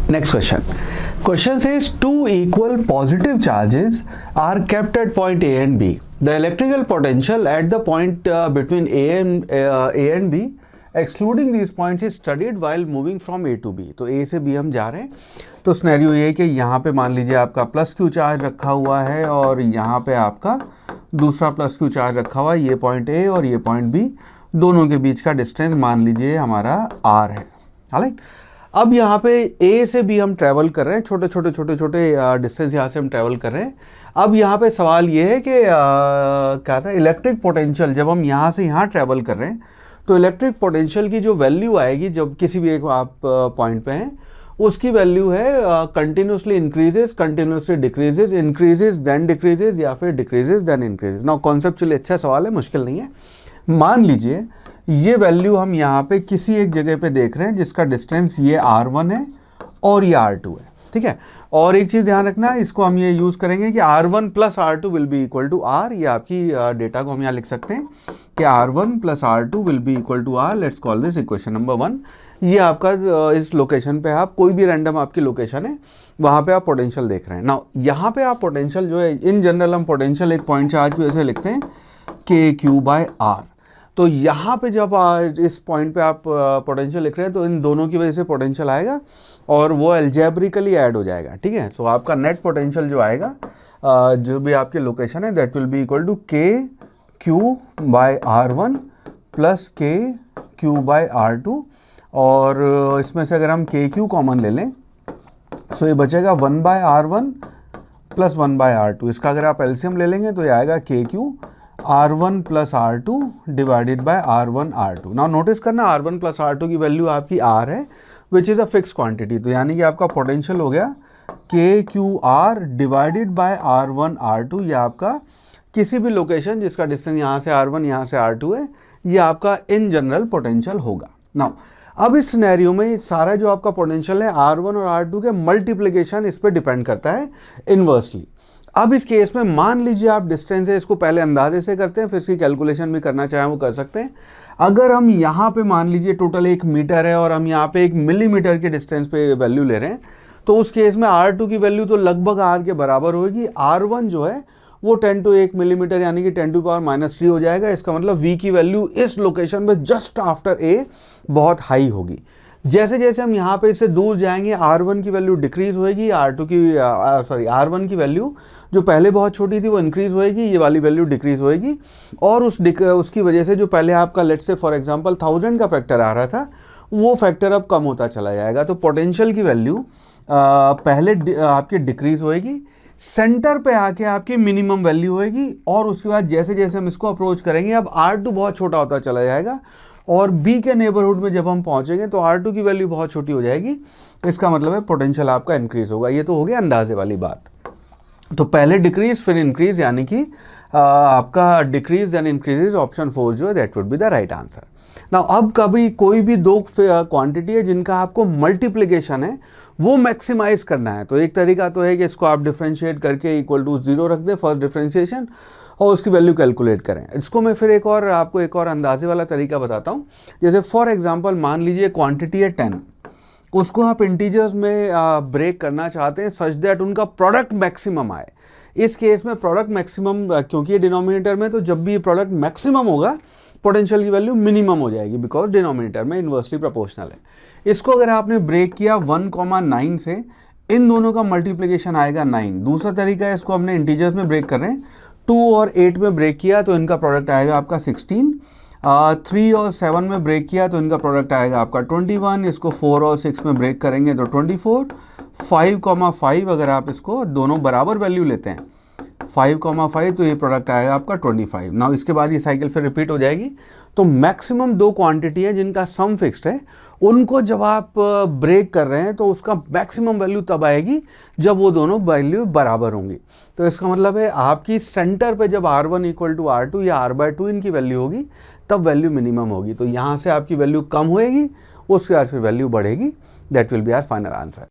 Next question. Question says two equal positive charges are kept at point A and B. The electrical potential at the point between A and B, excluding these points, is studied while moving from A to B. तो A से B हम जा रहे हैं, तो scenario ये कि यहाँ पे मान लीजिए आपका प्लस क्यू चार्ज रखा हुआ है और यहाँ पे आपका दूसरा प्लस क्यू चार्ज रखा हुआ है. ये पॉइंट A और ये पॉइंट B, दोनों के बीच का डिस्टेंस मान लीजिए हमारा R है. ऑलराइट, अब यहाँ पे A से B हम ट्रैवल कर रहे हैं, छोटे छोटे डिस्टेंस यहाँ से हम ट्रैवल कर रहे हैं. अब यहाँ पे सवाल ये है कि क्या था, इलेक्ट्रिक पोटेंशियल जब हम यहाँ से यहाँ ट्रैवल कर रहे हैं तो इलेक्ट्रिक पोटेंशियल की जो वैल्यू आएगी जब किसी भी एक आप पॉइंट पे हैं, उसकी वैल्यू है continuously increases, continuously decreases, increases then decreases या फिर decreases then increases. Now conceptually अच्छा सवाल है, मुश्किल नहीं है. मान लीजिए ये वैल्यू हम यहाँ पे किसी एक जगह पे देख रहे हैं जिसका डिस्टेंस ये R1 है और ये R2 है. ठीक है, और एक चीज़ ध्यान रखना, इसको हम ये यूज़ करेंगे कि R1 plus R2 will be equal to R. ये आपकी डेटा को हम यहाँ लिख सकते हैं कि R1 plus R2 will be equal to R. Let's call this equation number 1. ये आपका इस लोकेशन पे आप कोई भी रैंडम आपकी लोकेशन है वहाँ पे आप पोटेंशियल देख रहे हैं. नाउ यहाँ पे आप पोटेंशियल जो है, इन जनरल हम पोटेंशियल एक पॉइंट चार्ज की वजह से लिखते हैं KQ/R. तो यहाँ पे जब इस पॉइंट पे आप पोटेंशियल लिख रहे हैं तो इन दोनों की वजह से पोटेंशियल आएगा और वो एल्जेब्रिकली ऐड हो जाएगा. ठीक है, सो आपका नेट पोटेंशियल जो आएगा जो भी आपकी लोकेशन है that will be equal to KQ/R1 plus KQ/R2. और इसमें से अगर हम KQ कॉमन ले लें सो ये बचेगा 1/R1 प्लस 1/R2. इसका अगर आप एलसीएम ले लेंगे तो ये आएगा KQ R1 plus R2 divided by R1 R2. Now notice करना, R1 प्लस R2 की वैल्यू आपकी R है which is a fix quantity. तो यानी कि आपका पोटेंशियल हो गया KQR divided by R1 R2. ये आपका किसी भी लोकेशन जिसका डिस्टेंस यहाँ से R1 यहाँ से R2 है, ये आपका इन जनरल पोटेंशियल होगा. नाउ अब इस सिनेरियो में सारा जो आपका पोटेंशियल है R1 और R2 के मल्टीप्लिकेशन इस पर डिपेंड करता है इन्वर्सली. अब इस केस में मान लीजिए आप डिस्टेंस है, इसको पहले अंदाजे से करते हैं, फिर इसकी कैलकुलेशन भी करना चाहें वो कर सकते हैं. अगर हम यहाँ पे मान लीजिए टोटल 1 मीटर है और हम यहाँ पे 1 मिलीमीटर के डिस्टेंस पे वैल्यू ले रहे हैं, तो उस केस में R2 की वैल्यू तो लगभग R के बराबर होगी. R1 जो है वो 10 to 1 मिलीमीटर यानी कि 10⁻³ हो जाएगा. इसका मतलब V की वैल्यू इस लोकेशन में जस्ट आफ्टर A बहुत हाई होगी. जैसे जैसे हम यहाँ पे इससे दूर जाएंगे R1 की वैल्यू डिक्रीज होएगी, R1 की वैल्यू जो पहले बहुत छोटी थी वो इंक्रीज होएगी, ये वाली वैल्यू डिक्रीज होएगी. और उसकी वजह से जो पहले आपका लेट्स से फॉर एग्जांपल 1000 का फैक्टर आ रहा था वो फैक्टर अब कम होता चला जाएगा. तो पोटेंशियल की वैल्यू पहले आपकी डिक्रीज होएगी, सेंटर पे आके आपकी मिनिमम वैल्यू होएगी, और उसके बाद जैसे जैसे हम इसको अप्रोच करेंगे अब R2 बहुत छोटा होता चला जाएगा और B के नेबरहुड में जब हम पहुंचेंगे तो R2 की वैल्यू बहुत छोटी हो जाएगी. इसका मतलब है पोटेंशियल आपका इंक्रीज होगा. ये तो हो गया अंदाजे वाली बात. तो पहले डिक्रीज फिर इंक्रीज, यानी कि आपका डिक्रीज देन इंक्रीजेज, ऑप्शन 4 जो है that would be the right answer. Now अब कभी कोई भी दो क्वांटिटी है जिनका आपको मल्टीप्लिकेशन है वो मैक्सिमाइज करना है, तो एक तरीका तो है कि इसको आप डिफरेंशिएट करके इक्वल टू 0 रख दें फर्स्ट डिफरेंशिएशन और उसकी वैल्यू कैलकुलेट करें. इसको मैं फिर आपको एक और अंदाजे वाला तरीका बताता हूँ. जैसे फॉर एग्जांपल मान लीजिए क्वांटिटी है 10, उसको आप इंटीजर्स में ब्रेक करना चाहते हैं सच दैट उनका प्रोडक्ट मैक्सिमम आए. इस केस में प्रोडक्ट मैक्सिमम क्योंकि ये डिनोमिनेटर में, तो जब भी ये प्रोडक्ट मैक्सिमम होगा पोटेंशियल की वैल्यू मिनिमम हो जाएगी बिकॉज डिनोमिनेटर में इन्वर्सली प्रोपोर्शनल है. इसको अगर आपने ब्रेक किया 1,9 से, इन दोनों का मल्टीप्लिकेशन आएगा 9. दूसरा तरीका है, इसको हमने इंटीजर्स में ब्रेक कर रहे हैं, 2 और 8 में ब्रेक किया तो इनका प्रोडक्ट आएगा आपका 16. 3 और 7 में ब्रेक किया तो इनका प्रोडक्ट आएगा आपका 21. इसको 4 और 6 में ब्रेक करेंगे तो 24. 5,5 अगर आप इसको दोनों बराबर वैल्यू लेते हैं 5,5 तो ये प्रोडक्ट आएगा आपका 25. नाउ इसके बाद ये साइकिल फिर रिपीट हो जाएगी. तो मैक्सिमम दो क्वांटिटी है जिनका सम फिक्स्ड है, उनको जब आप ब्रेक कर रहे हैं तो उसका मैक्सिमम वैल्यू तब आएगी जब वो दोनों वैल्यू बराबर होंगी. तो इसका मतलब है आपकी सेंटर पे जब R1 इक्वल टू R2 या R/2 इनकी वैल्यू होगी तब वैल्यू मिनिमम होगी. तो यहाँ से आपकी वैल्यू कम होएगी, उसके बाद फिर वैल्यू बढ़ेगी. That will be our final answer.